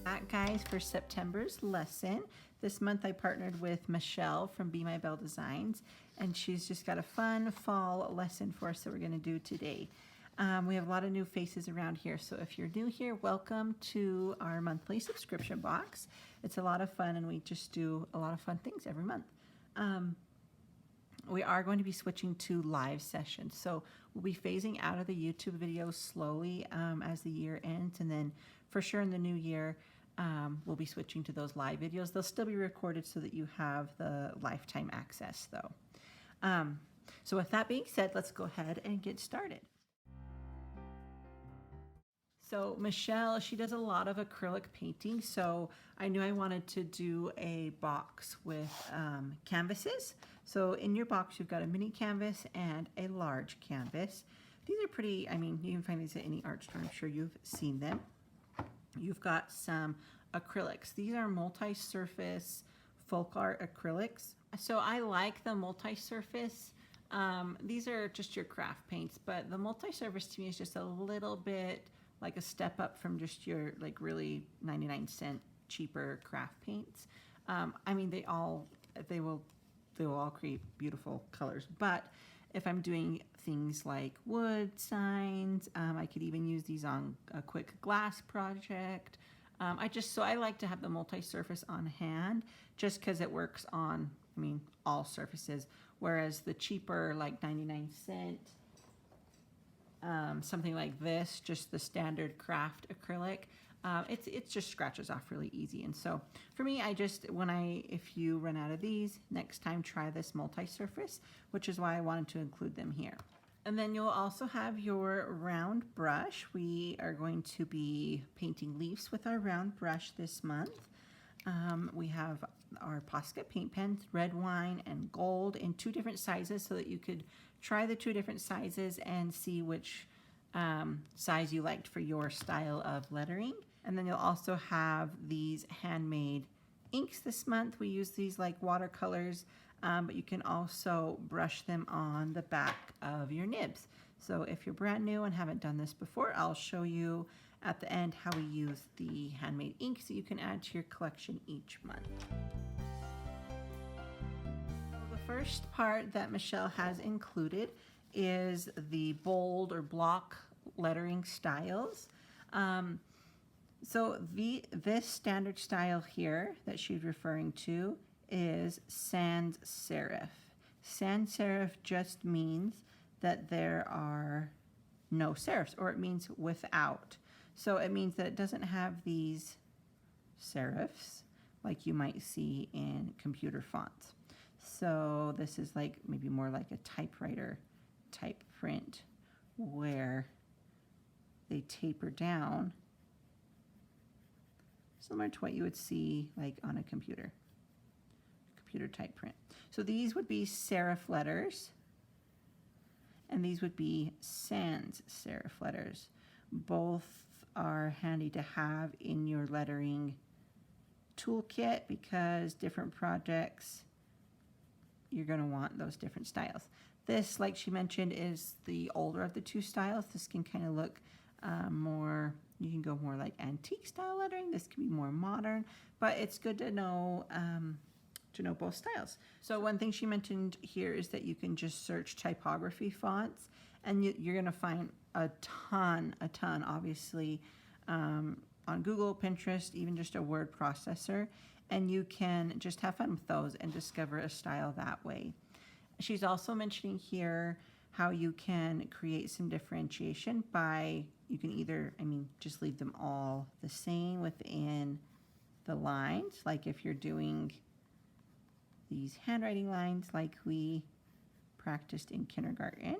Back, guys, for September's lesson. This month I partnered with Michelle from BeMyBelleDesigns, and she's just got a fun fall lesson for us that we're going to do today. We have a lot of new faces around here, so if you're new here, welcome to our monthly subscription box. It's a lot of fun, and we just do a lot of fun things every month. We are going to be switching to live sessions, so we'll be phasing out of the YouTube videos slowly as the year ends, and then for sure in the new year we'll be switching to those live videos. They'll still be recorded so that you have the lifetime access though. So with that being said, let's go ahead and get started. So Michelle, she does a lot of acrylic painting, so I knew I wanted to do a box with canvases. So in your box you've got a mini canvas and a large canvas. These are pretty, I mean, you can find these at any art store. I'm sure you've seen them. You've got some acrylics. These are multi-surface folk art acrylics. So I like the multi-surface. These are just your craft paints, but the multi-surface to me is just a little bit like a step up from just your like really 99-cent cheaper craft paints. I mean, they will all create beautiful colors, but if I'm doing things like wood signs, I could even use these on a quick glass project. I like to have the multi-surface on hand just because it works on, I mean, all surfaces, whereas the cheaper, like 99-cent, something like this, just the standard craft acrylic, it just scratches off really easy. And so for me, if you run out of these, next time try this multi-surface, which is why I wanted to include them here. And then you'll also have your round brush. We are going to be painting leaves with our round brush this month. We have our Posca Paint pens, red wine and gold, in 2 different sizes so that you could try the 2 different sizes and see which size you liked for your style of lettering. And then you'll also have these handmade inks this month. We use these like watercolors, but you can also brush them on the back of your nibs. So if you're brand new and haven't done this before, I'll show you at the end how we use the handmade inks that you can add to your collection each month. The first part that Michelle has included is the bold or block lettering styles. So this standard style here that she's referring to is sans serif. Sans serif just means that there are no serifs, or it means without. So it means that it doesn't have these serifs like you might see in computer fonts. So this is like maybe more like a typewriter type print where they taper down, similar to what you would see like on a computer type print. So these would be serif letters, and these would be sans serif letters. Both are handy to have in your lettering toolkit because different projects you're going to want those different styles. This, like she mentioned, is the older of the 2 styles. This can kind of look more, you can go more like antique style lettering. This can be more modern, but it's good to know both styles. So one thing she mentioned here is that you can just search typography fonts, and you're going to find a ton, obviously, on Google, Pinterest, even just a word processor, and you can just have fun with those and discover a style that way. She's also mentioning here how you can create some differentiation by, you can either, just leave them all the same within the lines, like if you're doing these handwriting lines like we practiced in kindergarten.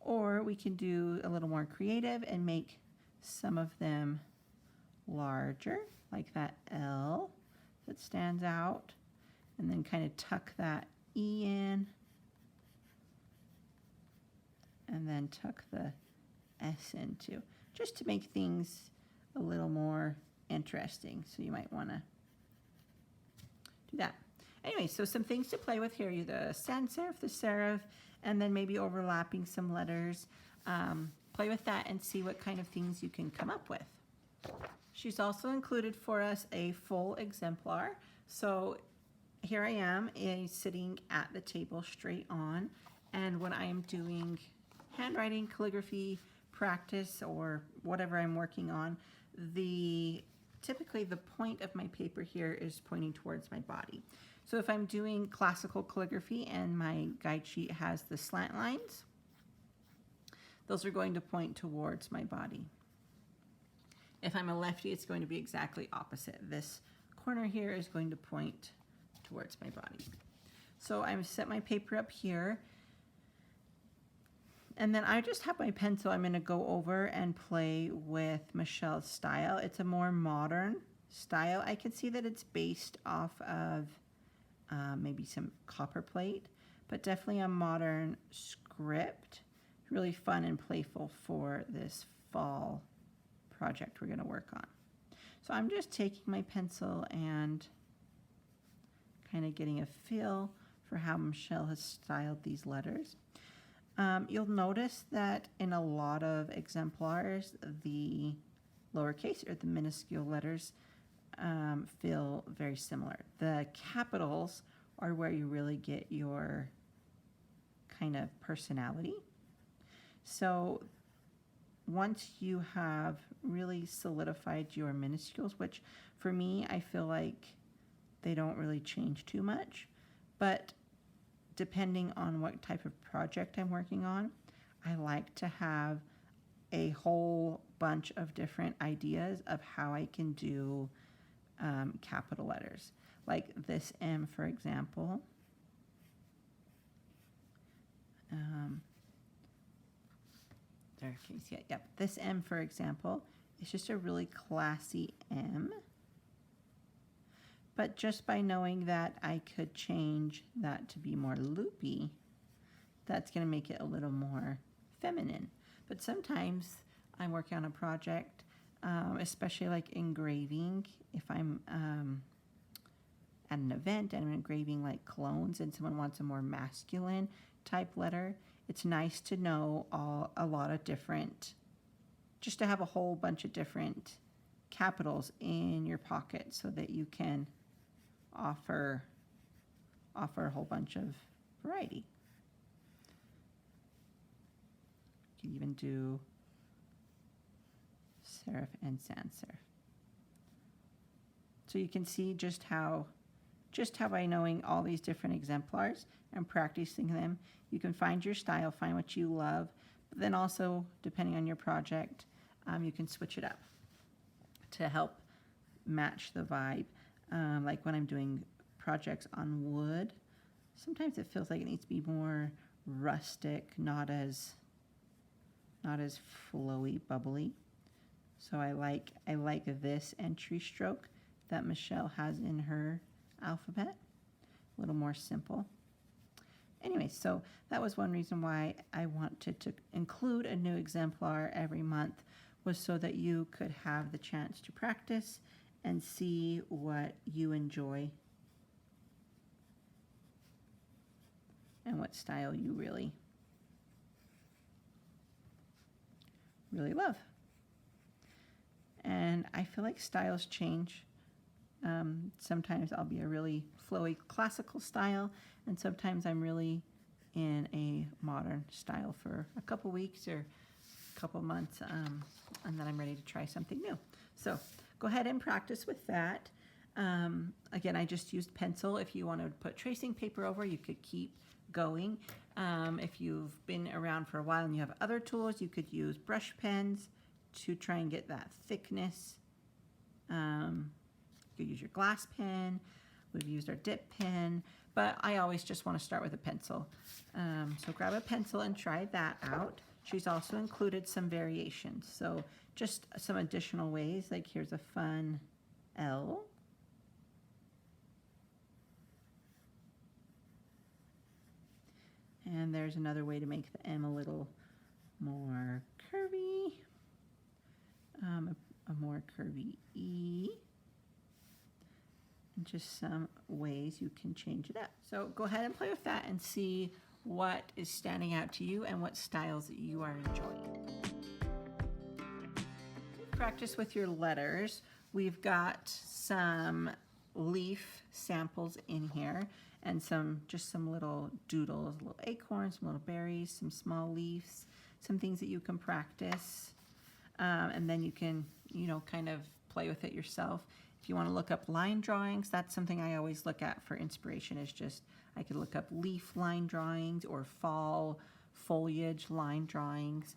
Or we can do a little more creative and make some of them larger, like that L that stands out, and then kind of tuck that E in, and then tuck the S in too, just to make things a little more interesting. So you might want to do that. Anyway, so some things to play with here. The sans serif, the serif, and then maybe overlapping some letters. play with that and see what kind of things you can come up with. She's also included for us a full exemplar. So here I am sitting at the table straight on, and when I am doing handwriting, calligraphy, practice, or whatever I'm working on, typically the point of my paper here is pointing towards my body. So if I'm doing classical calligraphy and my guide sheet has the slant lines, those are going to point towards my body. If I'm a lefty, it's going to be exactly opposite. This corner here is going to point towards my body. So I'm set my paper up here, and then I just have my pencil. I'm going to go over and play with Michelle's style. It's a more modern style. I can see that it's based off of maybe some copper plate, but definitely a modern script. Really fun and playful for this fall project we're going to work on. So I'm just taking my pencil and kind of getting a feel for how Michelle has styled these letters. You'll notice that in a lot of exemplars, the lowercase or the minuscule letters feel very similar. The capitals are where you really get your kind of personality. So once you have really solidified your minuscules, which for me, I feel like they don't really change too much, but depending on what type of project I'm working on, I like to have a whole bunch of different ideas of how I can do capital letters. Like this M, for example. There, can you see it? Yep, this M, for example, is just a really classy M. But just by knowing that I could change that to be more loopy, that's going to make it a little more feminine. But sometimes I'm working on a project, especially like engraving. If I'm at an event and I'm engraving like colognes and someone wants a more masculine type letter, it's nice to know a lot of different, just to have a whole bunch of different capitals in your pocket so that you can offer a whole bunch of variety. You can even do serif and sans serif. So you can see just how by knowing all these different exemplars and practicing them, you can find your style, find what you love, but then also, depending on your project, you can switch it up to help match the vibe. Like when I'm doing projects on wood, sometimes it feels like it needs to be more rustic, not as flowy, bubbly. So I like this entry stroke that Michelle has in her alphabet, a little more simple. Anyway, so that was one reason why I wanted to include a new exemplar every month, was so that you could have the chance to practice and see what you enjoy and what style you really love. And I feel like styles change. Sometimes I'll be a really flowy classical style, and sometimes I'm really in a modern style for a couple weeks or a couple months, and then I'm ready to try something new. So go ahead and practice with that. Again, I just used pencil. If you want to put tracing paper over, you could keep going. If you've been around for a while and you have other tools, you could use brush pens to try and get that thickness. You could use your glass pen. We've used our dip pen, but I always just want to start with a pencil. So grab a pencil and try that out. She's also included some variations. So just some additional ways, like here's a fun L. And there's another way to make the M a little more curvy, a more curvy E, and just some ways you can change it up. So go ahead and play with that and see what is standing out to you and what styles you are enjoying. practice with your letters, we've got some leaf samples in here and just some little doodles, little acorns, some little berries, some small leaves, some things that you can practice. And then you can, kind of play with it yourself. If you want to look up line drawings, that's something I always look at for inspiration. Is just, I could look up leaf line drawings or fall foliage line drawings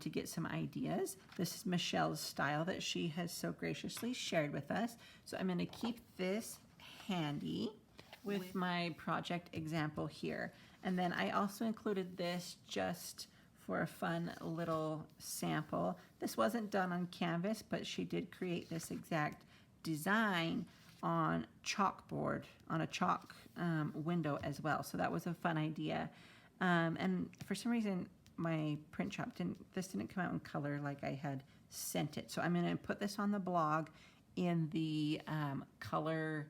to get some ideas. This is Michelle's style that she has so graciously shared with us. So I'm going to keep this handy with my project example here. And then I also included this just for a fun little sample. This wasn't done on canvas, but she did create this exact design on chalkboard, on a chalk window as well. So that was a fun idea. And for some reason, my print shop this didn't come out in color like I had sent it. So I'm gonna put this on the blog in the color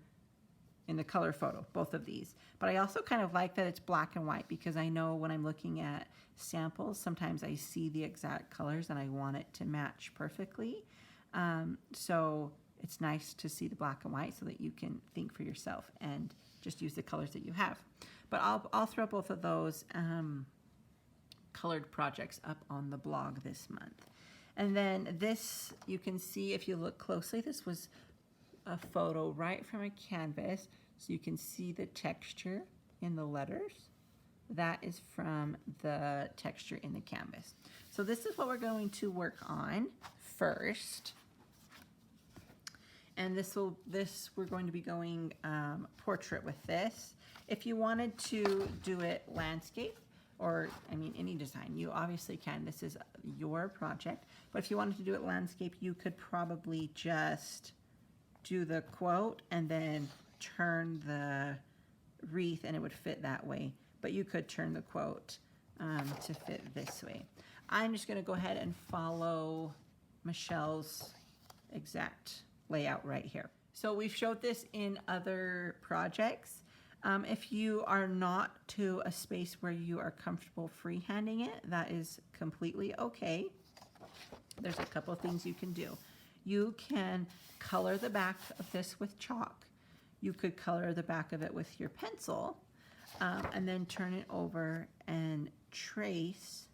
photo, both of these. But I also kind of like that it's black and white, because I know when I'm looking at samples, sometimes I see the exact colors and I want it to match perfectly. So it's nice to see the black and white so that you can think for yourself and just use the colors that you have. But I'll throw both of those colored projects up on the blog this month. And then this, you can see if you look closely, this was a photo right from a canvas, so you can see the texture in the letters. That is from the texture in the canvas. So this is what we're going to work on first. And we're going to be going portrait with this. If you wanted to do it landscape, or any design, you obviously can. This is your project. But if you wanted to do it landscape, you could probably just do the quote and then turn the wreath and it would fit that way. But you could turn the quote to fit this way. I'm just gonna go ahead and follow Michelle's exact layout right here. So we've showed this in other projects. If you are not to a space where you are comfortable freehanding it, that is completely okay. There's a couple of things you can do. You can color the back of this with chalk. You could color the back of it with your pencil, and then turn it over and trace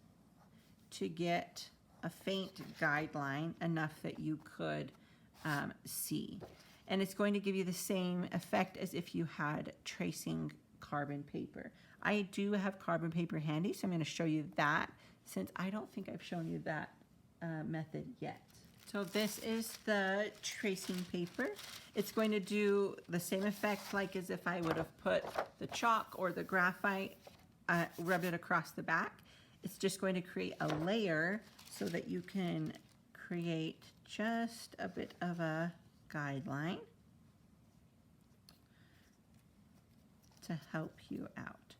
to get a faint guideline enough that you could see. And it's going to give you the same effect as if you had tracing carbon paper. I do have carbon paper handy, so I'm going to show you that, since I don't think I've shown you that method yet. So this is the tracing paper. It's going to do the same effect like as if I would have put the chalk or the graphite, rubbed it across the back. It's just going to create a layer so that you can create just a bit of a guideline to help you out.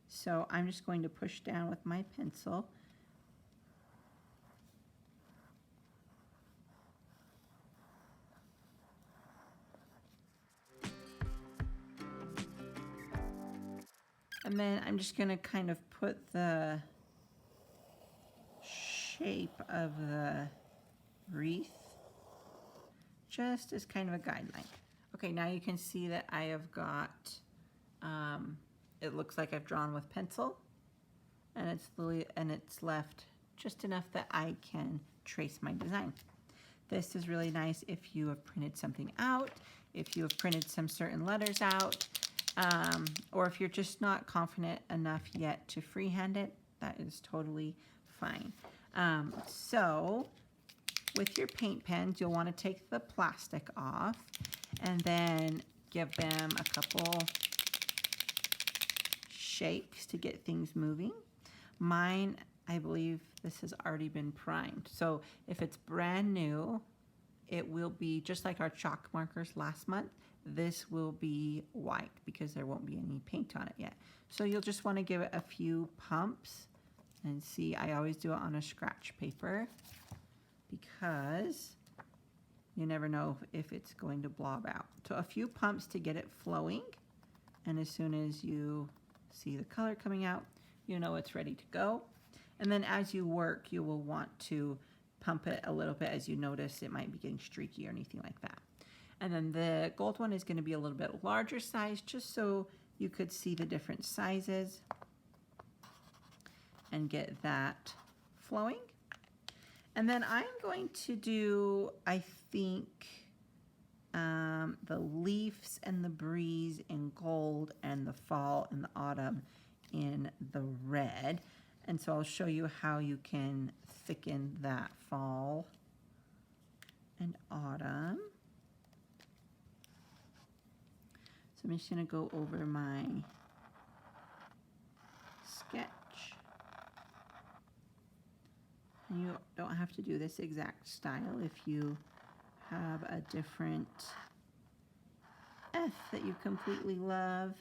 So I'm just going to push down with my pencil. And then I'm just going to kind of put the shape of the wreath just as kind of a guideline. Okay, now you can see that I have got, it looks like I've drawn with pencil, and it's left just enough that I can trace my design. This is really nice if you have printed something out, if you have printed some certain letters out, or if you're just not confident enough yet to freehand it, that is totally fine. So with your paint pens, you'll want to take the plastic off and then give them a couple shakes to get things moving. Mine, I believe this has already been primed. So if it's brand new, it will be just like our chalk markers last month. This will be white because there won't be any paint on it yet. So you'll just want to give it a few pumps, and see, I always do it on a scratch paper because you never know if it's going to blob out. So a few pumps to get it flowing, and as soon as you see the color coming out, you know it's ready to go. And then as you work, you will want to pump it a little bit as you notice it might be getting streaky or anything like that. And then the gold one is going to be a little bit larger size, just so you could see the different sizes and get that flowing. And then I'm going to do, I think, the leaves and the breeze in gold and the fall and the autumn in the red. And so I'll show you how you can thicken that fall and autumn. So I'm just going to go over my sketch. And you don't have to do this exact style if you have a different F that you completely love,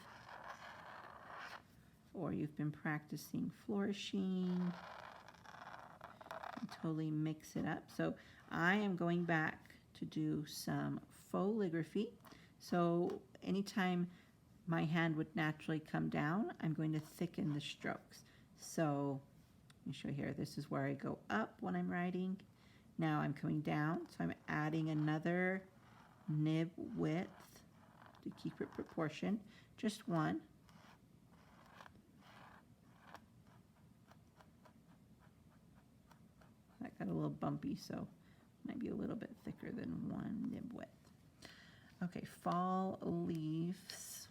or you've been practicing flourishing. Totally mix it up. So I am going back to do some foligraphy. So anytime my hand would naturally come down, I'm going to thicken the strokes. So let me show you here. This is where I go up when I'm writing. Now I'm coming down, so I'm adding another nib width to keep it proportioned, just one. That got a little bumpy, so might be a little bit thicker than one nib width. Okay, fall leaves.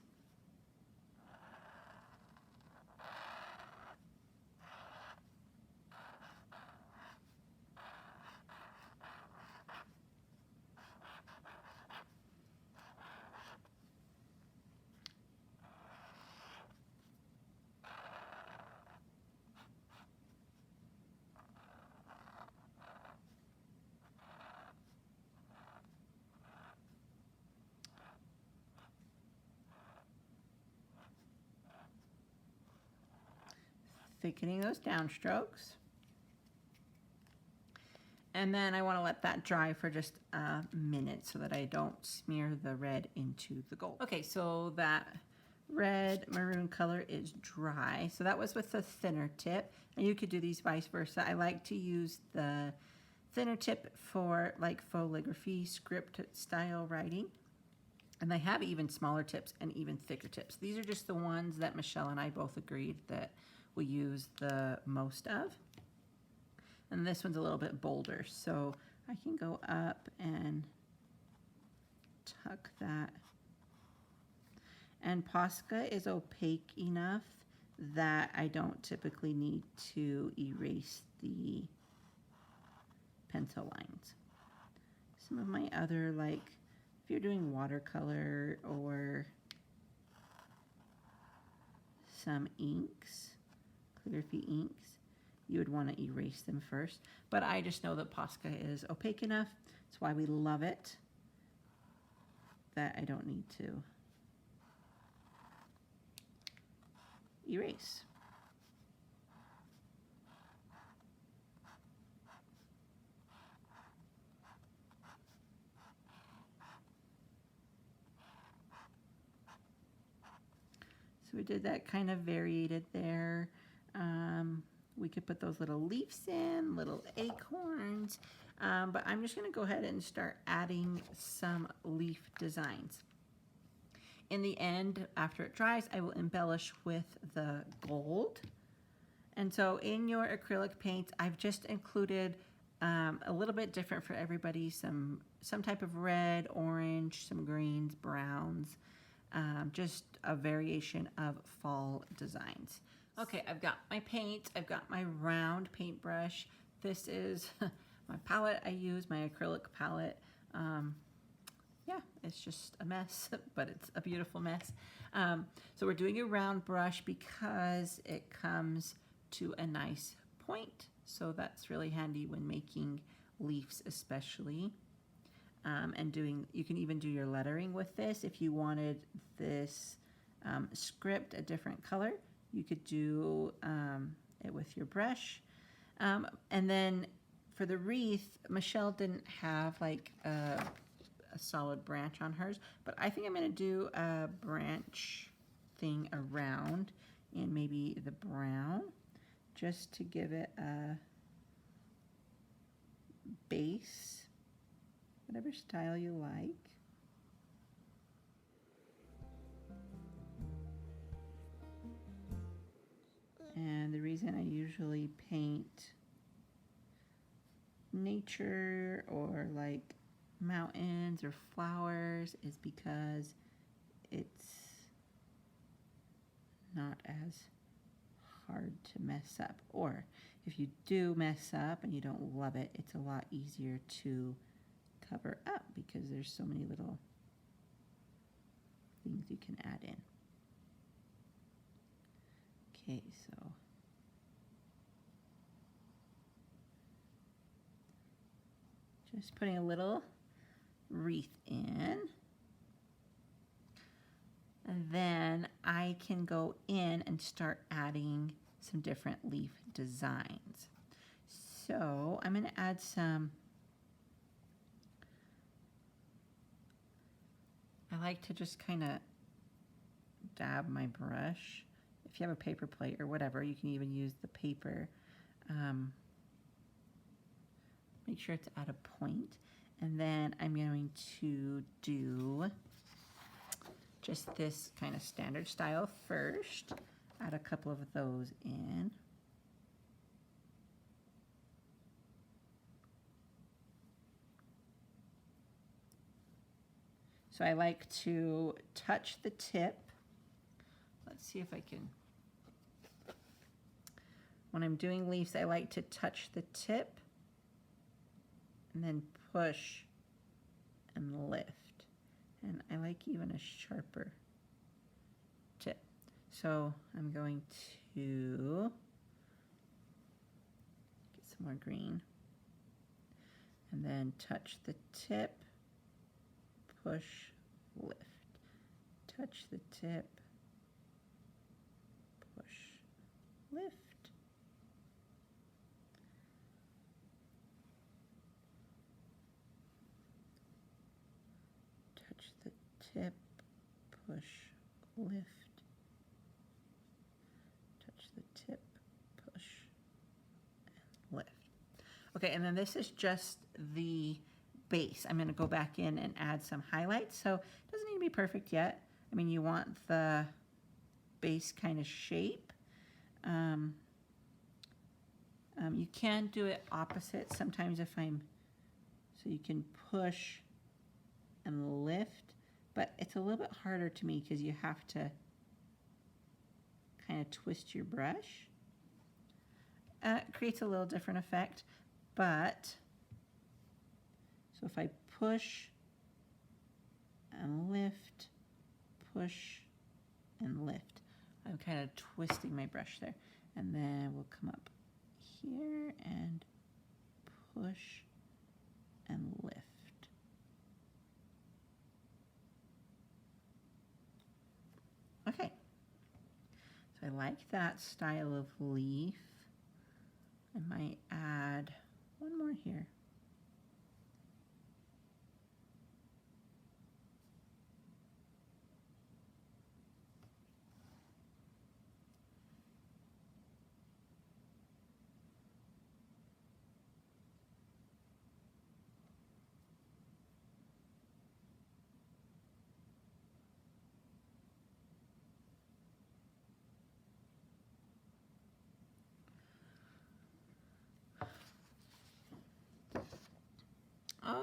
Thickening those downstrokes. And then I want to let that dry for just a minute so that I don't smear the red into the gold. Okay, so that red maroon color is dry. So that was with the thinner tip, and you could do these vice versa. I like to use the thinner tip for like foligraphy, script style writing. And they have even smaller tips and even thicker tips. These are just the ones that Michelle and I both agreed that we use the most of. And this one's a little bit bolder, so I can go up and tuck that. And Posca is opaque enough that I don't typically need to erase the pencil lines. Some of my other, like, if you're doing watercolor or some inks, calligraphy inks, you would want to erase them first. But I just know that Posca is opaque enough. That's why we love it, that I don't need to erase. So we did that kind of variated there. We could put those little leaves in, little acorns, but I'm just going to go ahead and start adding some leaf designs. In the end, after it dries, I will embellish with the gold. And so in your acrylic paints, I've just included a little bit different for everybody, some type of red, orange, some greens, browns, just a variation of fall designs. Okay, I've got my paint, I've got my round paintbrush. This is my palette I use, my acrylic palette. Yeah, it's just a mess, but it's a beautiful mess. So we're doing a round brush because it comes to a nice point. So that's really handy when making leaves especially. And you can even do your lettering with this. If you wanted this script a different color, you could do it with your brush. And then for the wreath, Michelle didn't have like a solid branch on hers, but I think I'm going to do a branch thing around in maybe the brown, just to give it a base, whatever style you like. And the reason I usually paint nature or like mountains or flowers is because it's not as hard to mess up. Or if you do mess up and you don't love it, it's a lot easier to cover up because there's so many little things you can add in. Okay, so just putting a little wreath in. And then I can go in and start adding some different leaf designs. So I'm going to add some, I like to just kind of dab my brush. If you have a paper plate or whatever, you can even use the paper. Make sure it's at a point. And then I'm going to do just this kind of standard style first. Add a couple of those in. So I like to touch the tip. Let's see if I can. When I'm doing leaves, I like to touch the tip and then push and lift. And I like even a sharper tip. So I'm going to get some more green and then touch the tip, push, lift, touch the tip, push, lift. Touch the tip, push, lift, touch the tip, push, and lift. Okay, and then this is just the base. I'm going to go back in and add some highlights. So it doesn't need to be perfect yet. I mean, you want the base kind of shape. You can do it opposite sometimes if I'm, so you can push and lift, but it's a little bit harder to me because you have to kind of twist your brush. It creates a little different effect, but so if I push and lift, push and lift, I'm kind of twisting my brush there, and then we'll come up here and push and lift. Okay, so I like that style of leaf. I might add one more here.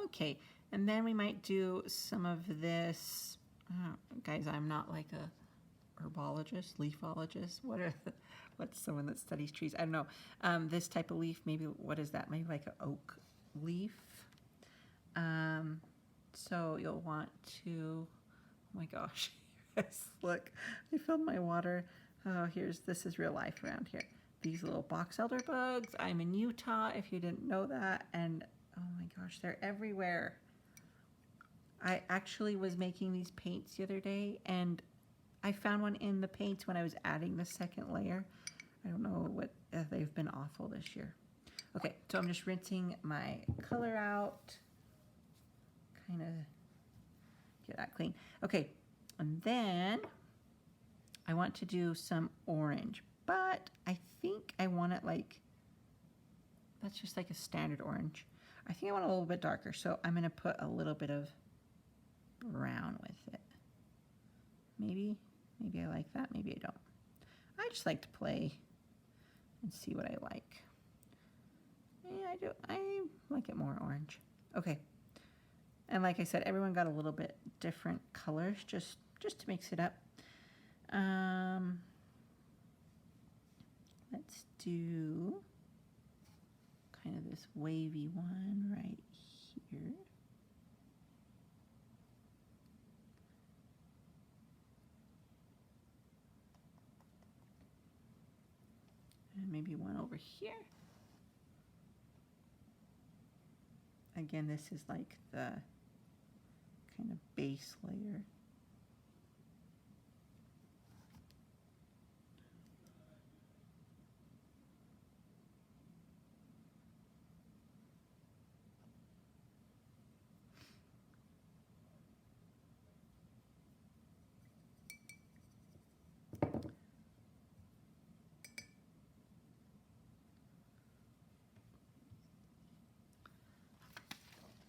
Okay, and then we might do some of this. Guys, I'm not like a herbologist, leafologist. What's someone that studies trees? I don't know. This type of leaf, maybe, what is that? Maybe like an oak leaf. So you'll want to, oh my gosh, yes, look, I filled my water. Oh, this is real life around here. These little box elder bugs. I'm in Utah, if you didn't know that, and oh my gosh, they're everywhere. I actually was making these paints the other day, and I found one in the paints when I was adding the second layer. I don't know what, they've been awful this year. Okay, so I'm just rinsing my color out, kind of get that clean. Okay, and then I want to do some orange, but I think I want it like, that's just like a standard orange. I think I want a little bit darker, so I'm going to put a little bit of brown with it. Maybe I like that, maybe I don't. I just like to play and see what I like. Yeah, I do. I like it more orange. Okay. And like I said, everyone got a little bit different colors just to mix it up. Let's do kind of this wavy one right here. And maybe one over here. Again, this is like the kind of base layer.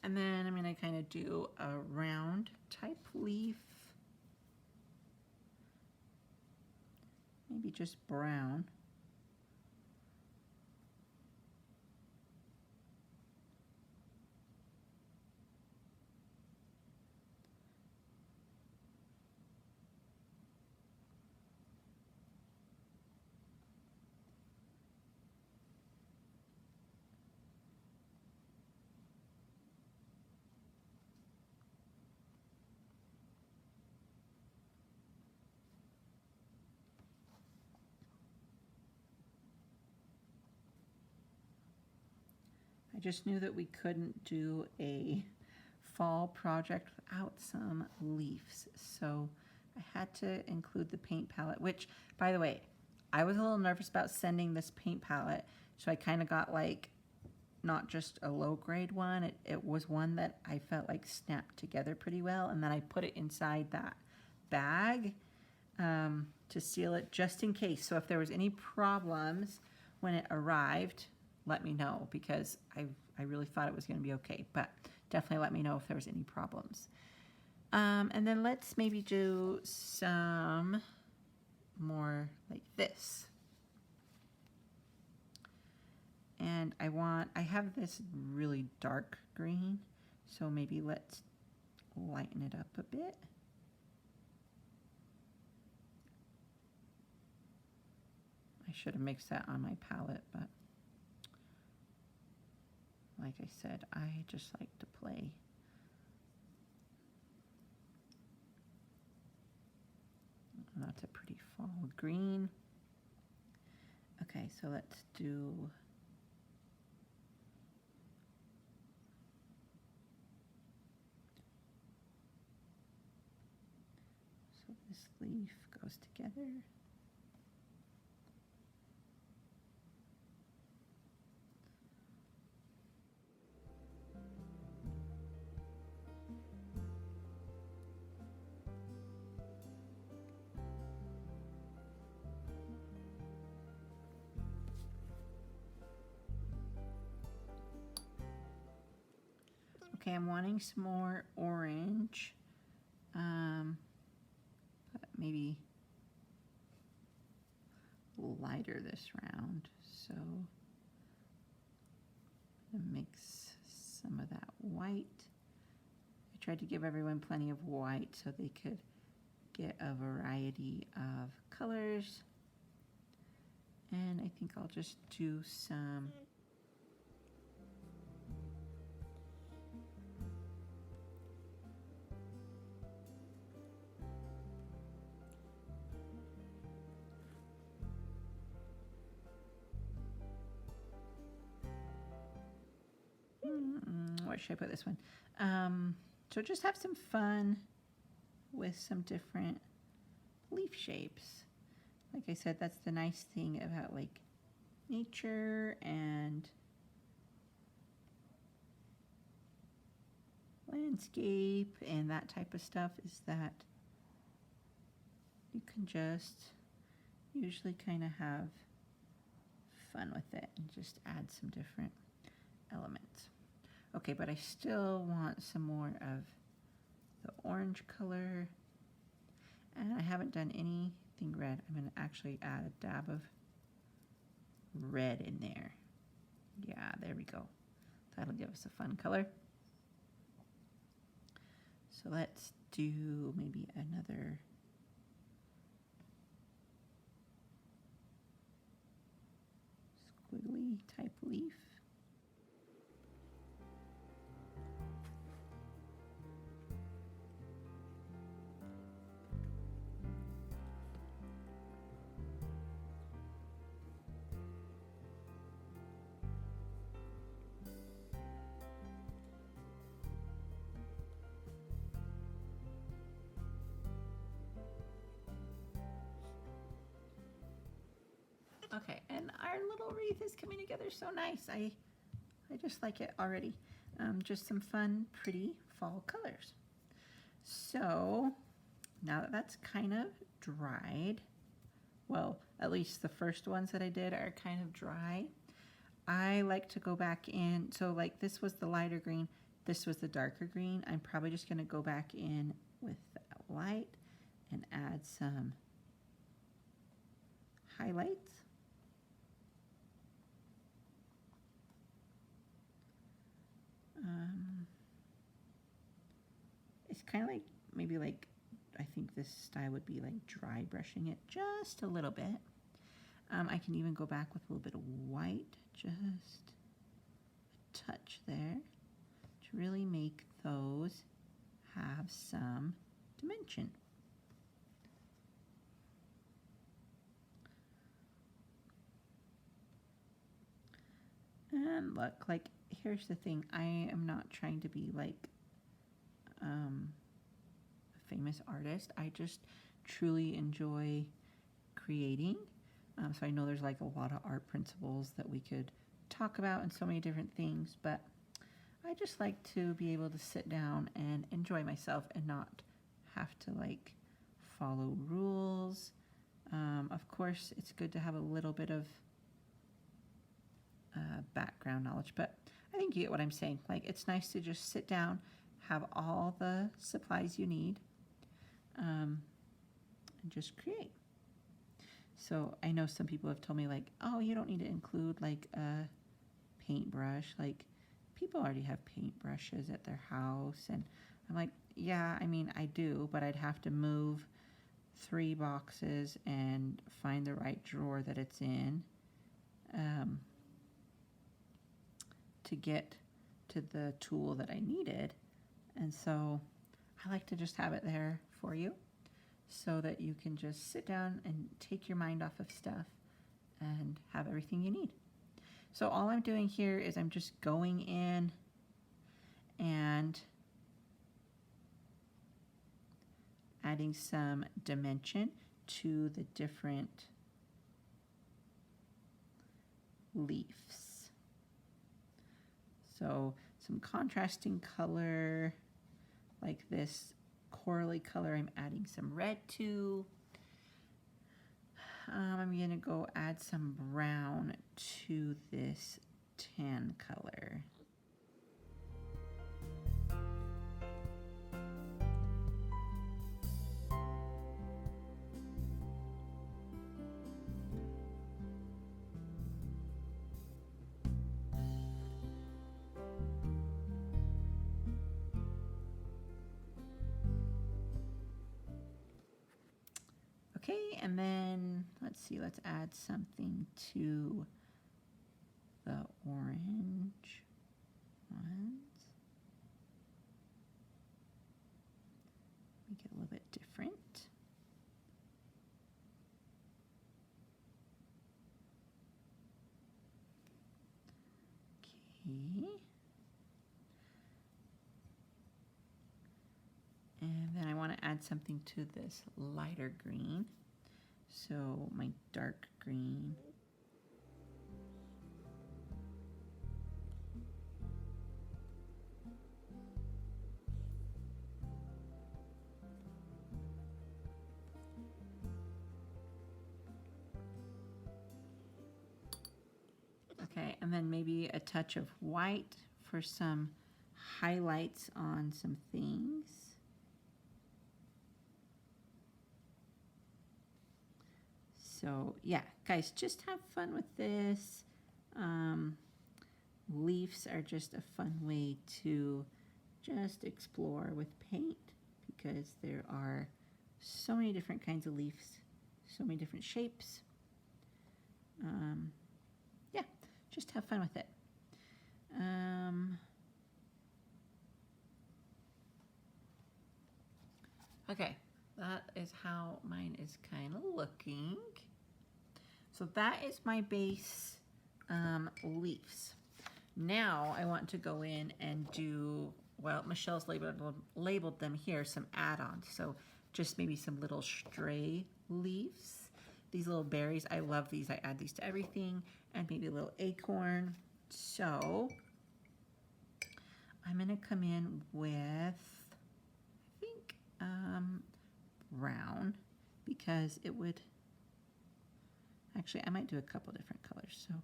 And then I'm going to kind of do a round type leaf. Maybe just brown. I just knew that we couldn't do a fall project without some leaves. So I had to include the paint palette, which, by the way, I was a little nervous about sending this paint palette. So I kind of got like, not just a low grade one, it was one that I felt like snapped together pretty well. And then I put it inside that bag to seal it just in case. So if there was any problems when it arrived, let me know, because I really thought it was going to be okay, but definitely let me know if there was any problems. And then let's maybe do some more like this. And I have this really dark green, so maybe let's lighten it up a bit. I should have mixed that on my palette, but like I said, I just like to play. That's a pretty fall green. Okay, so let's do so this leaf goes together. Okay, I'm wanting some more orange, but maybe lighter this round. So I'm gonna mix some of that white. I tried to give everyone plenty of white so they could get a variety of colors. And I think I'll just do some where should I put this one? So just have some fun with some different leaf shapes. Like I said, that's the nice thing about like nature and landscape and that type of stuff, is that you can just usually kind of have fun with it and just add some different elements. Okay, but I still want some more of the orange color. And I haven't done anything red. I'm going to actually add a dab of red in there. Yeah, there we go. That'll give us a fun color. So let's do maybe another squiggly type leaf. Okay, and our little wreath is coming together so nice. I just like it already. Just some fun, pretty fall colors. So now that that's kind of dried, well, at least the first ones that I did are kind of dry, I like to go back in. So like this was the lighter green, this was the darker green. I'm probably just going to go back in with that light and add some highlights. It's kind of like, maybe like, I think this style would be like dry brushing it just a little bit. I can even go back with a little bit of white, just a touch there, to really make those have some dimension. And look, like, here's the thing. I am not trying to be like a famous artist. I just truly enjoy creating. So I know there's like a lot of art principles that we could talk about and so many different things, but I just like to be able to sit down and enjoy myself and not have to like follow rules. Of course, it's good to have a little bit of background knowledge, but I think you get what I'm saying. Like, it's nice to just sit down, have all the supplies you need, and just create. So I know some people have told me like, oh, you don't need to include like a paintbrush. Like, people already have paintbrushes at their house. And I'm like, yeah, I mean, I do, but I'd have to move 3 boxes and find the right drawer that it's in to get to the tool that I needed. And so I like to just have it there for you so that you can just sit down and take your mind off of stuff and have everything you need. So all I'm doing here is I'm just going in and adding some dimension to the different leaves. So some contrasting color, like this corally color, I'm adding some red to. I'm gonna go add some brown to this tan color. Okay, and then let's see, let's add something to the orange ones. Make it a little bit different. Okay. And then I want to add something to this lighter green. So my dark green. Okay, and then maybe a touch of white for some highlights on some things. So yeah, guys, just have fun with this. Leaves are just a fun way to just explore with paint because there are so many different kinds of leaves, so many different shapes. Yeah, just have fun with it. Okay, that is how mine is kind of looking. So that is my base leaves. Now I want to go in and do, well, Michelle's labeled them here, some add-ons. So just maybe some little stray leaves. These little berries, I love these. I add these to everything. And maybe a little acorn. So I'm gonna come in with, I think, brown, because it would, actually I might do a couple different colors. So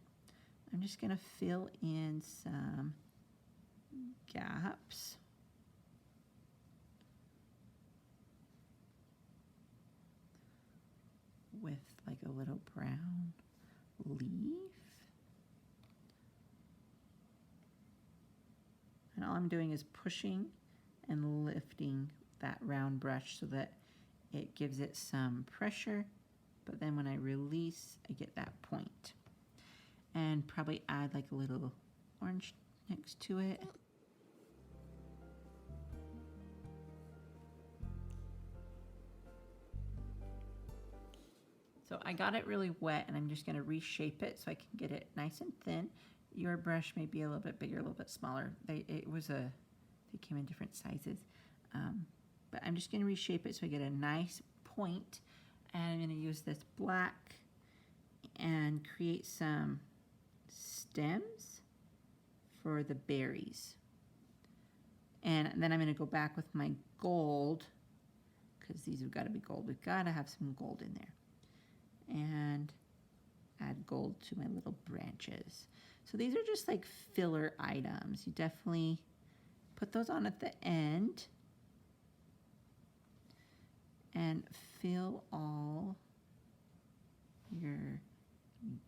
I'm just gonna fill in some gaps. With like a little brown leaf. And all I'm doing is pushing and lifting that round brush so that it gives it some pressure, but then when I release, I get that point. And probably add like a little orange next to it. So I got it really wet and I'm just gonna reshape it so I can get it nice and thin. Your brush may be a little bit bigger, a little bit smaller. They came in different sizes. But I'm just gonna reshape it so I get a nice point. And I'm gonna use this black and create some stems for the berries. And then I'm gonna go back with my gold, because these have gotta be gold. We've gotta have some gold in there. And add gold to my little branches. So these are just like filler items. You definitely put those on at the end and fill all your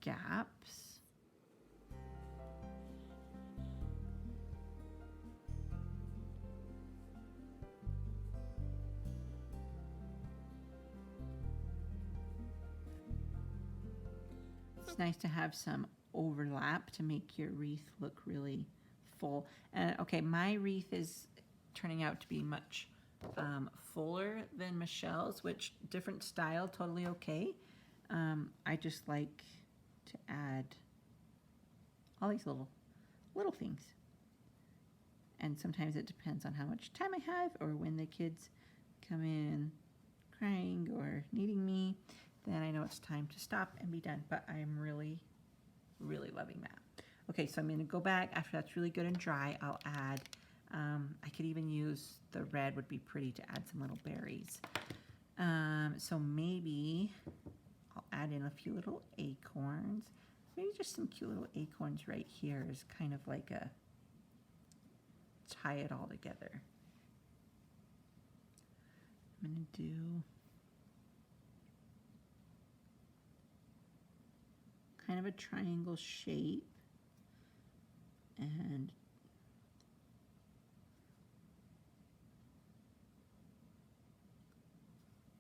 gaps. It's nice to have some overlap to make your wreath look really full. And okay, my wreath is turning out to be much fuller than Michelle's, which different style, totally okay. I just like to add all these little things. And sometimes it depends on how much time I have or when the kids come in crying or needing me. Then I know it's time to stop and be done. But I'm really, really loving that. Okay, so I'm gonna go back. After that's really good and dry, I'll add, I could even use the red, would be pretty to add some little berries. So maybe I'll add in a few little acorns. Maybe just some cute little acorns right here is kind of like a tie it all together. I'm gonna do kind of a triangle shape and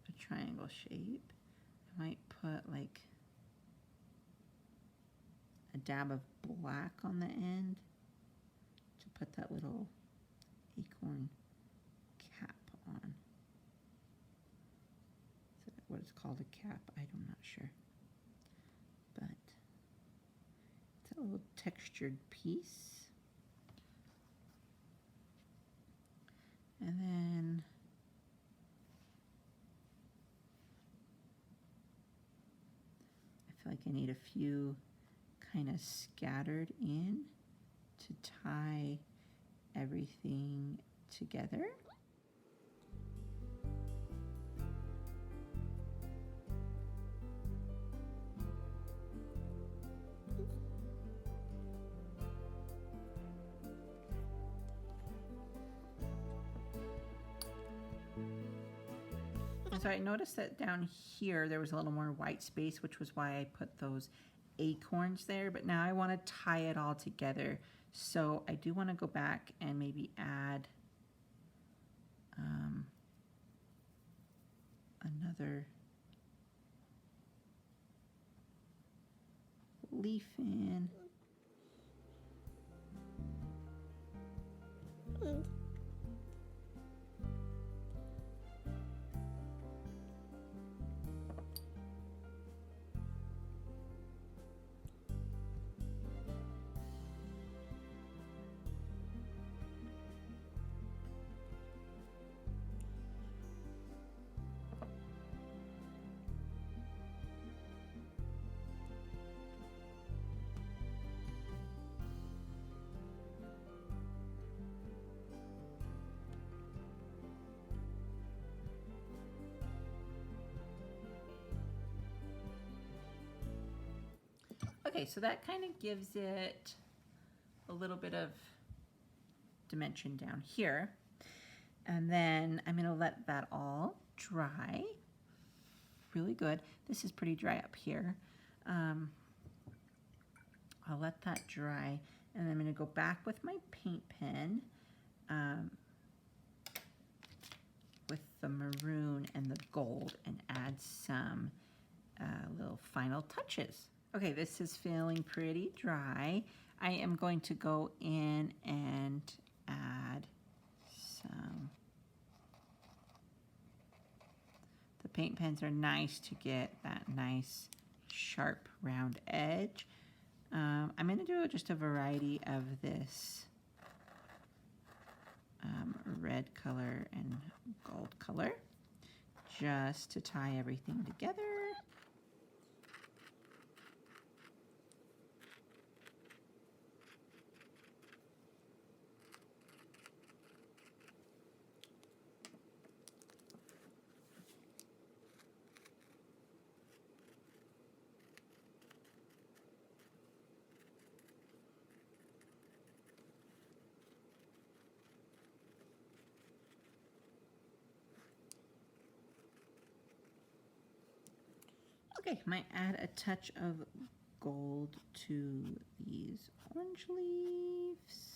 a triangle shape. I might put like a dab of black on the end to put that little acorn cap on. Is that what it's called, a cap? I'm not sure. But it's a little textured piece. And then I feel like I need a few kind of scattered in to tie everything together. so I noticed that down here there was a little more white space, which was why I put those acorns there, but now I want to tie it all together. So I do want to go back and maybe add another leaf in. Okay, so that kind of gives it a little bit of dimension down here. And then I'm going to let that all dry. Really good. This is pretty dry up here. I'll let that dry, and I'm going to go back with my paint pen with the maroon and the gold and add some little final touches. Okay, this is feeling pretty dry. I am going to go in and add some. The paint pens are nice to get that nice sharp round edge. I'm going to do just a variety of this red color and gold color just to tie everything together. Okay, might add a touch of gold to these orange leaves.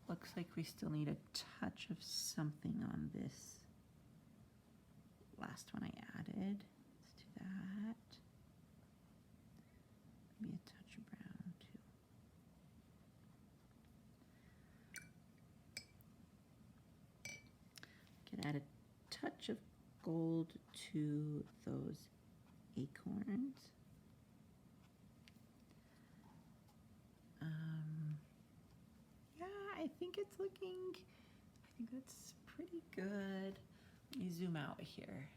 Looks like we still need a touch of something on this last one I added. Let's do that. Maybe a touch of brown too. Can add a touch of gold to those acorns. Yeah, I think it's looking, I think that's pretty good. Let me zoom out here.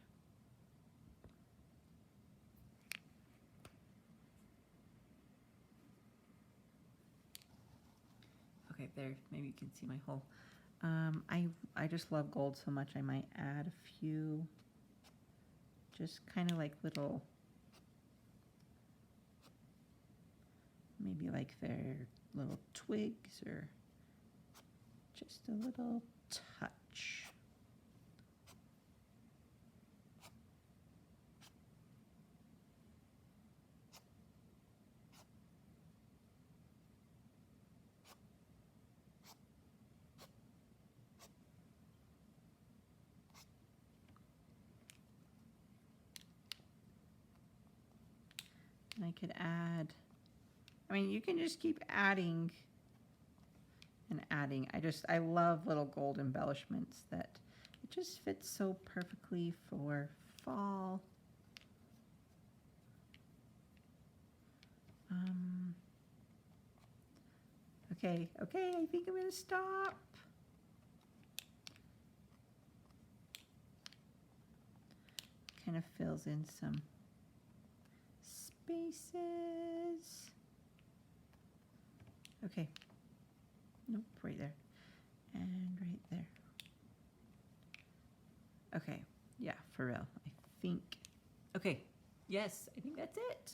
Okay, there, maybe you can see my whole. I just love gold so much I might add a few, just kind of like little, maybe like their little twigs or just a little touch. And I could add, I mean, you can just keep adding and adding. I love little gold embellishments that it just fits so perfectly for fall. Okay, I think I'm gonna stop. Kind of fills in some spaces. Okay. Nope, right there. And right there. Okay, yeah, for real. I think. Okay, yes, I think that's it.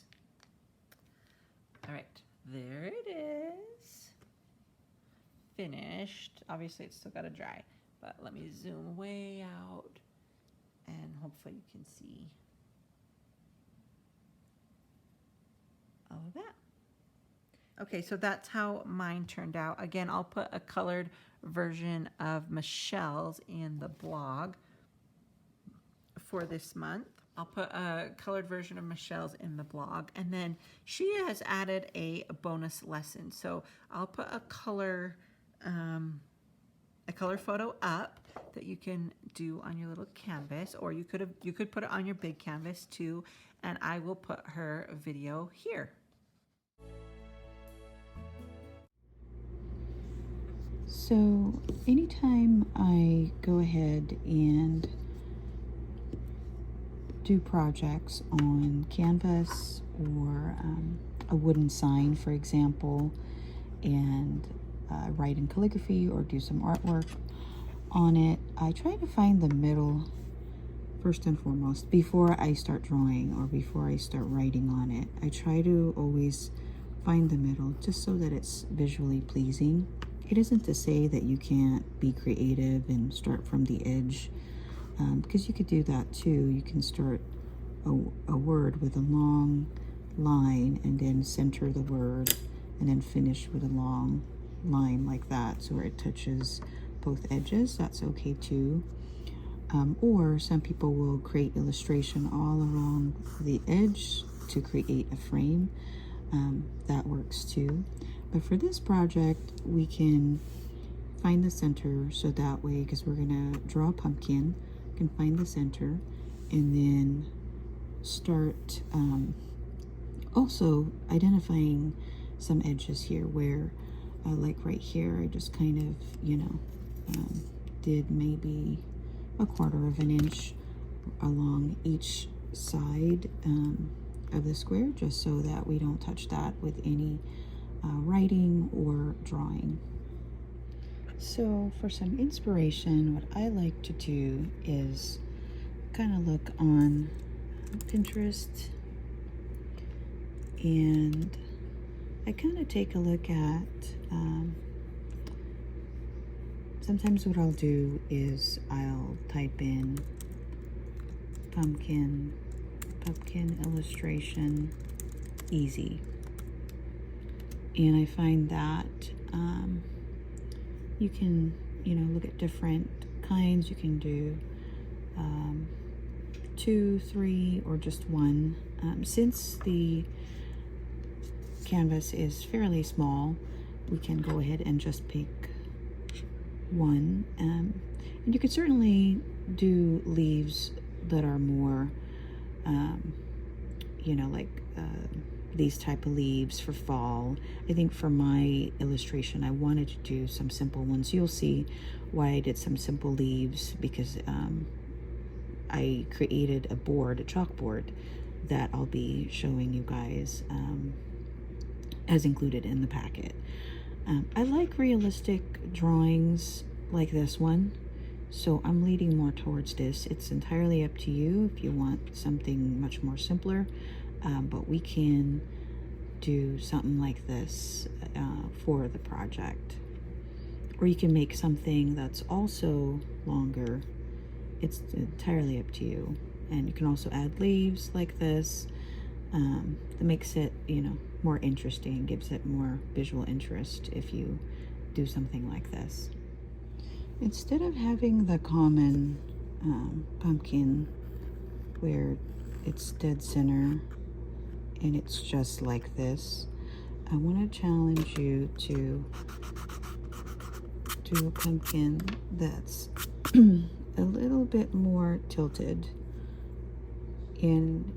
All right, there it is. finished. Obviously it's still got to dry, but let me zoom way out and hopefully you can see all of that. Okay, so that's how mine turned out. Again, I'll put a colored version of Michelle's in the blog for this month. I'll put a colored version of Michelle's in the blog, and then she has added a bonus lesson. So I'll put a color photo up that you can do on your little canvas, or you could put it on your big canvas too, and I will put her video here. So anytime I go ahead and do projects on canvas or a wooden sign, for example, and write in calligraphy or do some artwork on it, I try to find the middle first and foremost before I start drawing or before I start writing on it. I try to always find the middle just so that it's visually pleasing. It isn't to say that you can't be creative and start from the edge, because you could do that too. You can start a word with a long line and then center the word and then finish with a long line like that, so where it touches both edges. That's okay too. Or some people will create illustration all along the edge to create a frame. That works too. But for this project, we can find the center, so that way, because we're gonna draw a pumpkin, we can find the center and then start also identifying some edges here where like right here, I just kind of, you know, did maybe 1/4 of an inch along each side of the square, just so that we don't touch that with any writing or drawing. So for some inspiration, what I like to do is kind of look on Pinterest, and I kind of take a look at sometimes what I'll do is I'll type in pumpkin illustration easy, and I find that you can, you know, look at different kinds. You can do 2, 3, or just one. Since the canvas is fairly small, we can go ahead and just pick one. And you could certainly do leaves that are more, you know, like these type of leaves for fall. I think for my illustration, I wanted to do some simple ones. You'll see why I did some simple leaves, because I created a board, a chalkboard, that I'll be showing you guys as included in the packet. I like realistic drawings like this one, so I'm leaning more towards this. It's entirely up to you if you want something much more simpler, but we can do something like this for the project. Or you can make something that's also longer. It's entirely up to you. And you can also add leaves like this. That makes it, you know, more interesting, gives it more visual interest if you do something like this. Instead of having the common pumpkin where it's dead center and it's just like this, I want to challenge you to do a pumpkin that's a little bit more tilted. And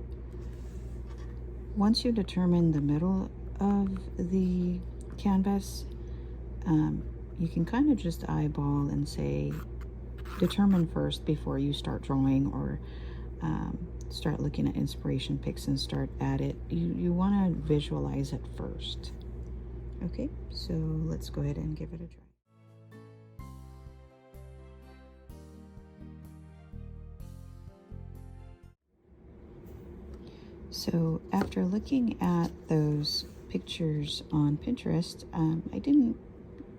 once you determine the middle of the canvas, you can kind of just eyeball and say, determine first before you start drawing, or start looking at inspiration pics and start at it. You want to visualize it first. Okay, so let's go ahead and give it a try. So after looking at those pictures on Pinterest, I didn't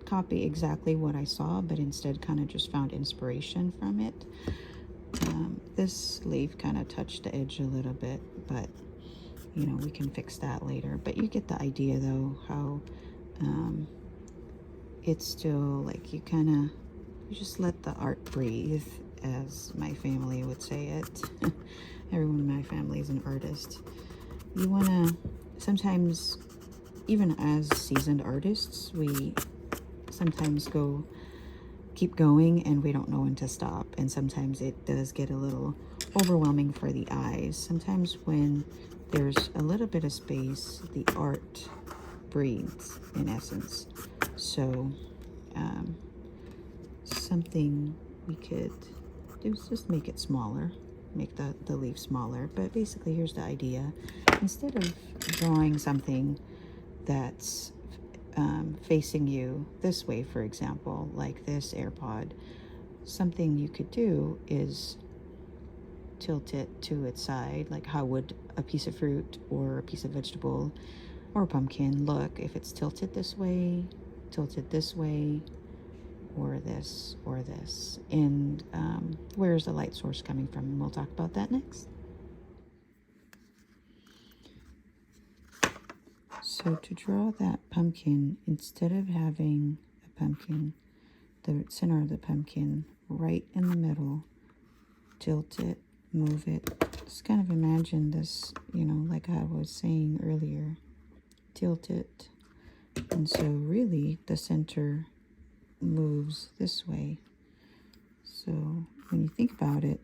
copy exactly what I saw, but instead kind of just found inspiration from it. This leaf kind of touched the edge a little bit, but you know, we can fix that later. But you get the idea though, how it's still like you just let the art breathe, as my family would say it. Everyone in my family is an artist. You want to, sometimes, even as seasoned artists, we sometimes keep going and we don't know when to stop. And sometimes it does get a little overwhelming for the eyes. Sometimes when there's a little bit of space, the art breathes, in essence. So something we could do is just make it smaller, make the leaf smaller. But basically, here's the idea. Instead of drawing something that's facing you this way, for example, like this AirPod, something you could do is tilt it to its side, like how would a piece of fruit or a piece of vegetable or a pumpkin look if it's tilted this way, or this, or this. And where's the light source coming from? And we'll talk about that next. So to draw that pumpkin, instead of having a pumpkin, the center of the pumpkin right in the middle, tilt it, move it. Just kind of imagine this, you know, like I was saying earlier, tilt it. And so really the center moves this way. So when you think about it,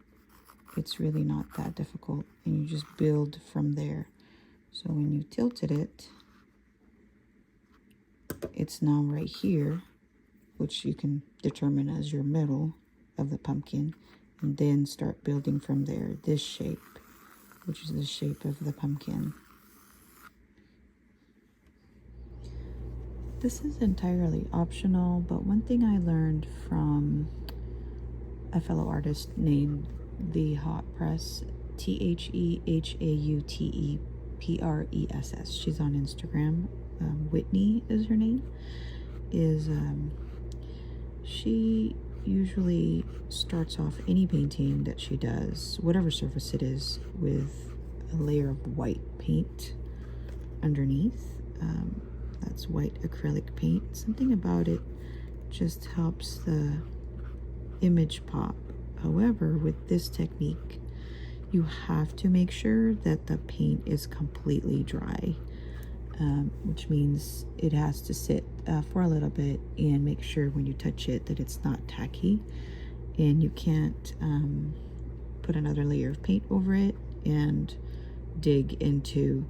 it's really not that difficult, and you just build from there. So when you tilted it, it's now right here, which you can determine as your middle of the pumpkin, and then start building from there. This shape, which is the shape of the pumpkin. This is entirely optional, but one thing I learned from a fellow artist named The Hot Press, TheHautepRess. She's on Instagram. Whitney is her name. She usually starts off any painting that she does, whatever surface it is, with a layer of white paint underneath. That's white acrylic paint. Something about it just helps the image pop. However, with this technique, you have to make sure that the paint is completely dry, which means it has to sit for a little bit, and make sure when you touch it that it's not tacky, and you can't put another layer of paint over it and dig into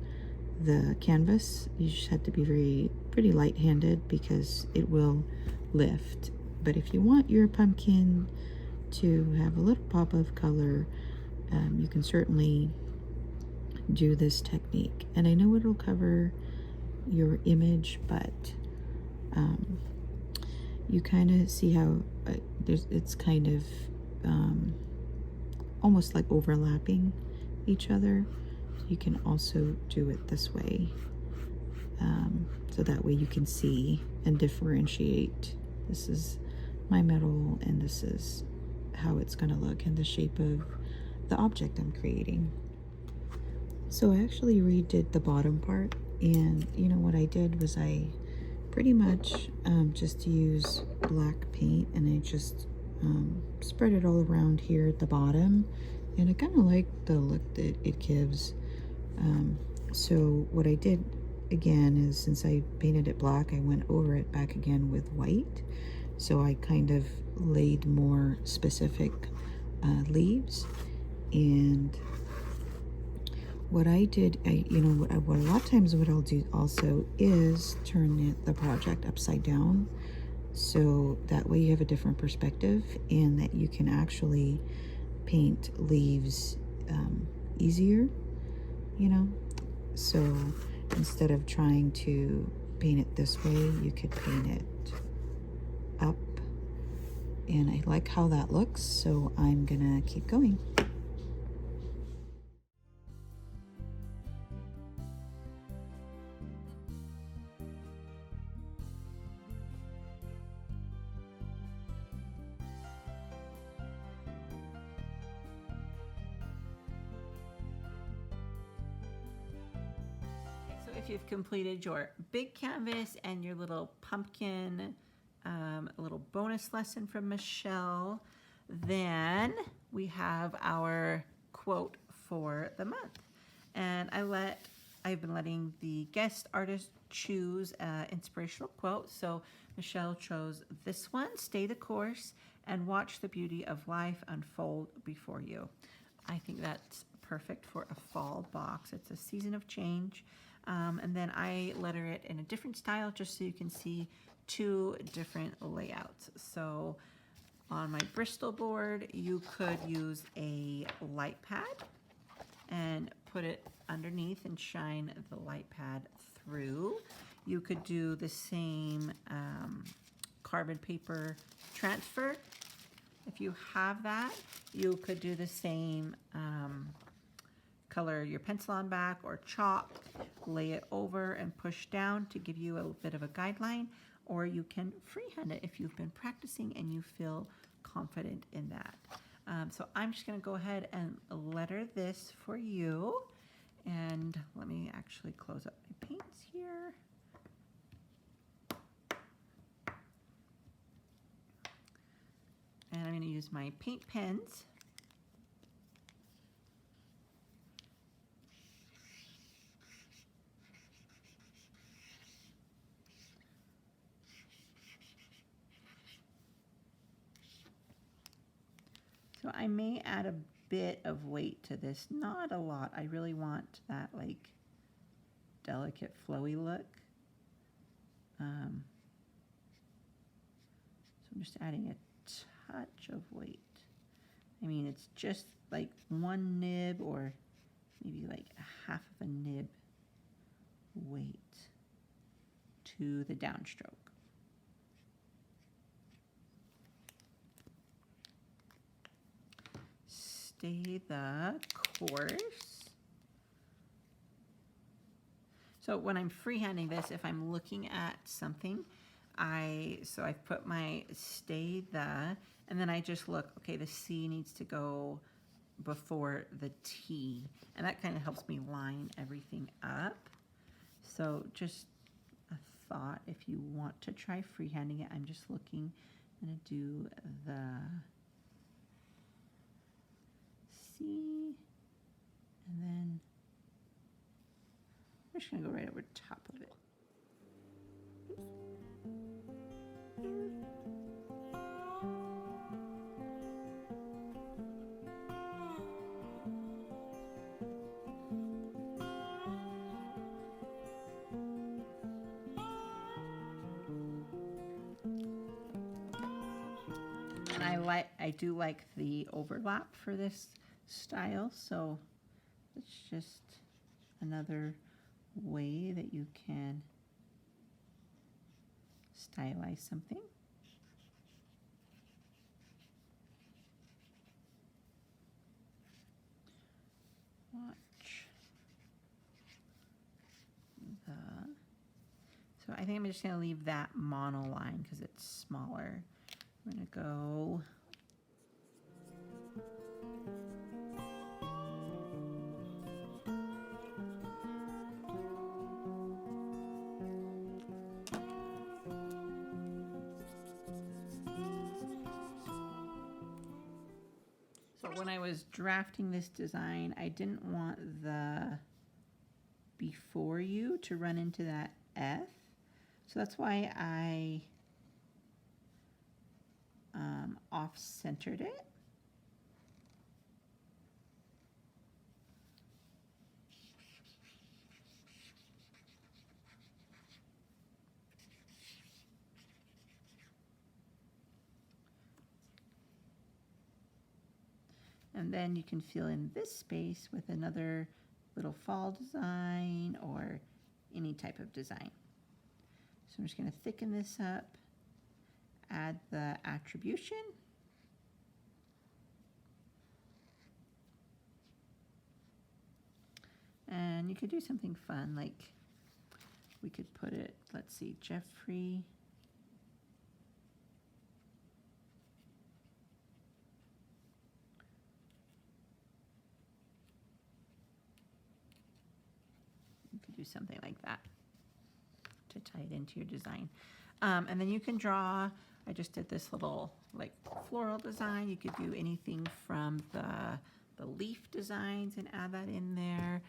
the canvas. You just have to be pretty light-handed because it will lift. But if you want your pumpkin to have a little pop of color, you can certainly do this technique. And I know it'll cover your image, but you kind of see how it's kind of almost like overlapping each other. You can also do it this way, so that way you can see and differentiate. This is my middle, and this is how it's going to look in the shape of the object I'm creating. So I actually redid the bottom part, and you know what I did was I pretty much just used black paint, and I just spread it all around here at the bottom, and I kind of like the look that it gives. So what I did again is, since I painted it black, I went over it back again with white. So I kind of laid more specific leaves. And what I did, what a lot of times what I'll do also is turn the project upside down, so that way you have a different perspective, and that you can actually paint leaves easier, you know. So instead of trying to paint it this way, you could paint it up, and I like how that looks, so I'm gonna keep going. if you've completed your big canvas and your little pumpkin, a little bonus lesson from Michelle, then we have our quote for the month. And I've been letting the guest artist choose an inspirational quote. So Michelle chose this one: "Stay the course and watch the beauty of life unfold before you." I think that's perfect for a fall box. It's a season of change. And then I letter it in a different style just so you can see two different layouts. So on my Bristol board, you could use a light pad and put it underneath and shine the light pad through. You could do the same carbon paper transfer. If you have that, you could do the same, color your pencil on back or chalk, lay it over and push down to give you a bit of a guideline, or you can freehand it if you've been practicing and you feel confident in that. So I'm just going to go ahead and letter this for you. And let me actually close up my paints here. And I'm going to use my paint pens. So I may add a bit of weight to this, not a lot. I really want that like delicate flowy look. So I'm just adding a touch of weight. I mean, it's just like one nib or maybe like a half of a nib weight to the downstroke. Stay the course. So when I'm freehanding this, if I'm looking at something, I've put my stay the, and then I just look, okay, the C needs to go before the T, and that kind of helps me line everything up. So just a thought, if you want to try freehanding it, I'm just looking, I'm gonna do the C, and then I'm just gonna go right over top of it. And I do like the overlap for this style, so it's just another way that you can stylize something. Watch the, so I think I'm just going to leave that monoline because it's smaller. I'm going to go when I was drafting this design, I didn't want the before you to run into that F. So that's why I off-centered it. And then you can fill in this space with another little fall design or any type of design. So I'm just going to thicken this up, add the attribution. And you could do something fun, like we could put it, let's see, Jeffrey. You could do something like that to tie it into your design. And then you can draw, I just did this little like floral design. You could do anything from the leaf designs and add that in there.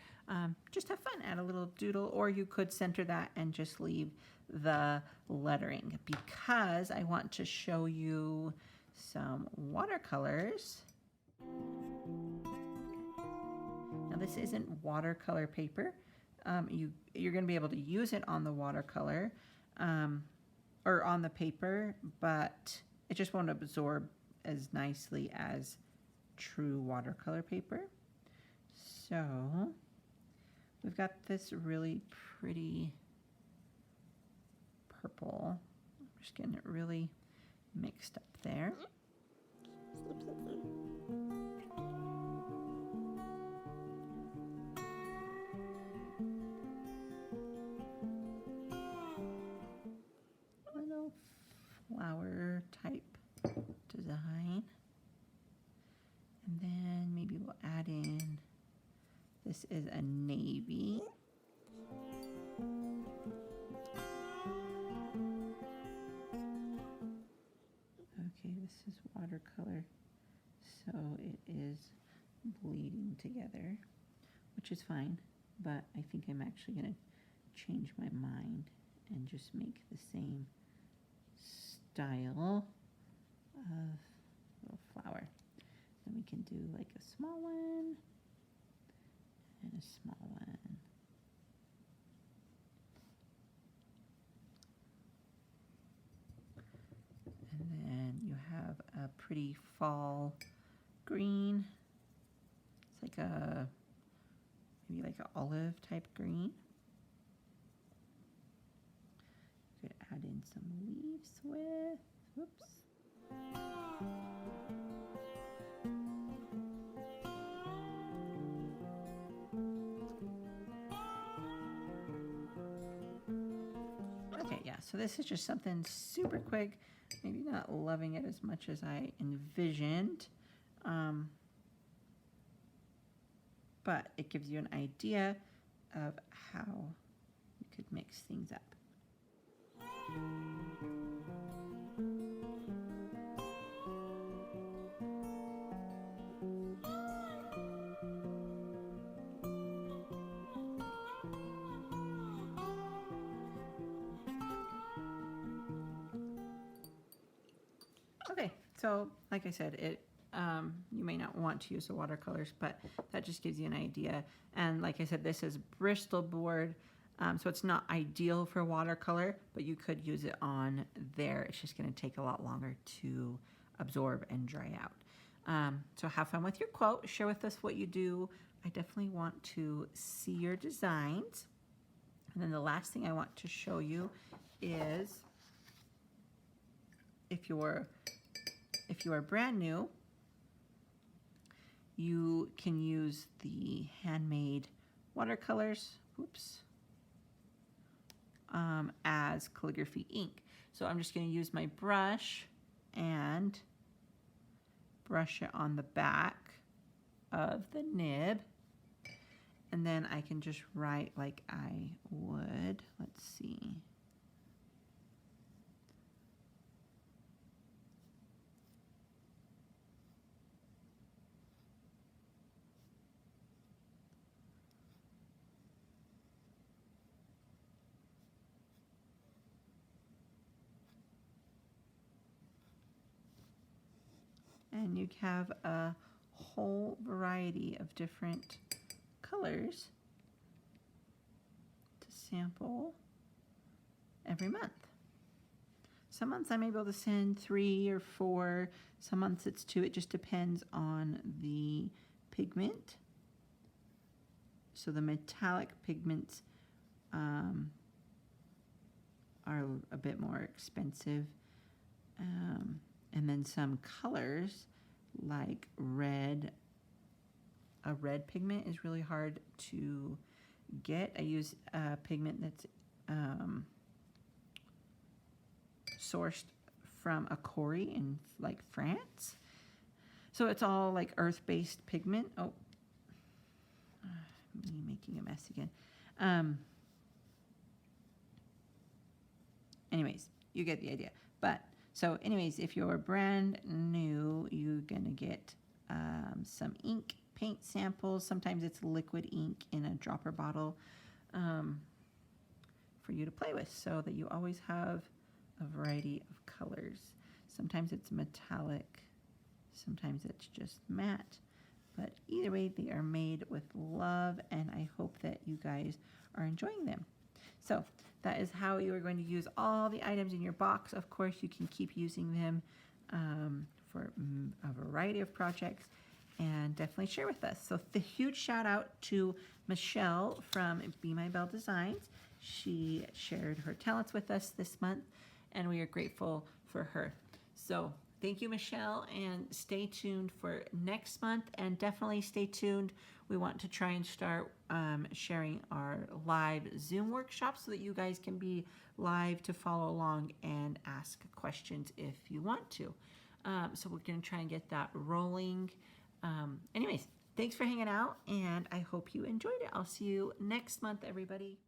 Just have fun, add a little doodle, or you could center that and just leave the lettering, because I want to show you some watercolors. Now this isn't watercolor paper. You're going to be able to use it on the watercolor or on the paper, but it just won't absorb as nicely as true watercolor paper. So we've got this really pretty purple. I'm just getting it really mixed up there. Little flower type design. And then maybe we'll add in, this is a navy. Okay, this is watercolor, so it is bleeding together, which is fine, but I think I'm actually going to change my mind and just make the same style of little flower. Then we can do like a small one and a small one. And then you have a pretty fall green. It's like a, maybe like an olive type green. You could add in some leaves with, whoops. Okay, yeah, so this is just something super quick. Maybe not loving it as much as I envisioned, but it gives you an idea of how you could mix things up. Okay, so like I said, you may not want to use the watercolors, but that just gives you an idea. And like I said, this is Bristol board, so it's not ideal for watercolor, but you could use it on there. It's just going to take a lot longer to absorb and dry out. So have fun with your quote. Share with us what you do. I definitely want to see your designs. And then the last thing I want to show you is, if you are brand new, you can use the handmade watercolors, as calligraphy ink. So I'm just going to use my brush and brush it on the back of the nib, and then I can just write like I would. Let's see. And you have a whole variety of different colors to sample every month. Some months I'm able to send 3 or 4, some months it's 2. It just depends on the pigment. So the metallic pigments are a bit more expensive. And then some colors like red, a red pigment is really hard to get. I use a pigment that's sourced from a quarry in like France. So it's all like earth-based pigment. Oh, me making a mess again. anyways, you get the idea. But so anyways, if you're brand new, you're gonna get some ink paint samples. Sometimes it's liquid ink in a dropper bottle for you to play with, so that you always have a variety of colors. Sometimes it's metallic, sometimes it's just matte, but either way, they are made with love, and I hope that you guys are enjoying them. So that is how you are going to use all the items in your box. Of course, you can keep using them for a variety of projects, and definitely share with us. So the huge shout out to Michelle from BeMyBelleDesigns. She shared her talents with us this month, and we are grateful for her. So thank you, Michelle, and stay tuned for next month, and definitely stay tuned. We want to try and start sharing our live Zoom workshops so that you guys can be live to follow along and ask questions if you want to. So we're going to try and get that rolling. Anyways, thanks for hanging out, and I hope you enjoyed it. I'll see you next month, everybody.